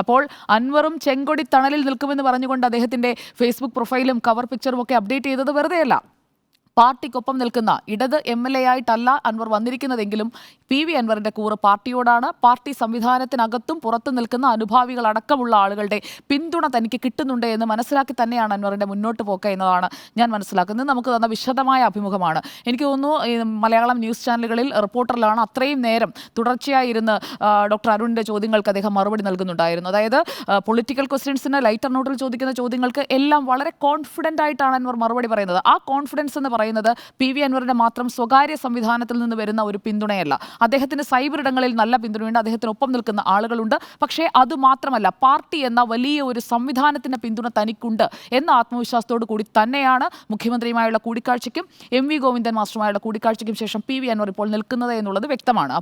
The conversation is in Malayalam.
അപ്പോൾ അൻവറും ചെങ്കൊടി തണലിൽ നിൽക്കുമെന്ന് പറഞ്ഞുകൊണ്ട് അദ്ദേഹത്തിന്റെ ഫേസ്ബുക്ക് പ്രൊഫൈലും കവർ പിക്ചറും ഒക്കെ അപ്ഡേറ്റ് ചെയ്തത് വെറുതെയല്ല. പാർട്ടിക്കൊപ്പം നിൽക്കുന്ന ഇടത് MLA ആയിട്ടല്ല അൻവർ വന്നിരിക്കുന്നതെങ്കിലും PV അൻവറിന്റെ കൂറ് പാർട്ടിയോടാണ്. പാർട്ടി സംവിധാനത്തിനകത്തും പുറത്തു നിൽക്കുന്ന അനുഭാവികളടക്കമുള്ള ആളുകളുടെ പിന്തുണ തനിക്ക് കിട്ടുന്നുണ്ട് എന്ന് മനസ്സിലാക്കി തന്നെയാണ് അൻവറിന്റെ മുന്നോട്ട് പോക്ക് എന്നതാണ് ഞാൻ മനസ്സിലാക്കുന്നത്. നമുക്ക് തന്ന വിശദമായ അഭിമുഖമാണ്. എനിക്ക് തോന്നുന്നു മലയാളം ന്യൂസ് ചാനലുകളിൽ റിപ്പോർട്ടറിലാണ് അത്രയും നേരം തുടർച്ചയായി ഇരുന്ന് ഡോക്ടർ അരുണിന്റെ ചോദ്യങ്ങൾക്ക് അദ്ദേഹം മറുപടി നൽകുന്നുണ്ടായിരുന്നു. അതായത് പൊളിറ്റിക്കൽ ക്വസ്റ്റ്യൻസിന് ലൈറ്റർ നോട്ടിൽ ചോദിക്കുന്ന ചോദ്യങ്ങൾക്ക് എല്ലാം വളരെ കോൺഫിഡന്റ് ആയിട്ടാണ് അൻവർ മറുപടി പറയുന്നത്. ആ കോൺഫിഡൻസ് എന്ന് പറയുന്നത് PV അൻവറിന്റെ മാത്രം സ്വകാര്യ സംവിധാനത്തിൽ നിന്ന് വരുന്ന ഒരു പിന്തുണയല്ല. അദ്ദേഹത്തിന് സൈബർ ഇടങ്ങളിൽ നല്ല പിന്തുണയുണ്ട്, അദ്ദേഹത്തിനൊപ്പം നിൽക്കുന്ന ആളുകളുണ്ട്. പക്ഷേ അതുമാത്രമല്ല, പാർട്ടി എന്ന വലിയ ഒരു സംവിധാനത്തിന്റെ പിന്തുണ തനിക്കുണ്ട് എന്ന ആത്മവിശ്വാസത്തോടു കൂടി തന്നെയാണ് മുഖ്യമന്ത്രിയുമായുള്ള കൂടിക്കാഴ്ചയ്ക്കും MV ഗോവിന്ദൻ മാസ്റ്ററുമായുള്ള കൂടിക്കാഴ്ചയ്ക്കും ശേഷം PV അൻവർ ഇപ്പോൾ നിൽക്കുന്നത് എന്നുള്ളത് വ്യക്തമാണ്.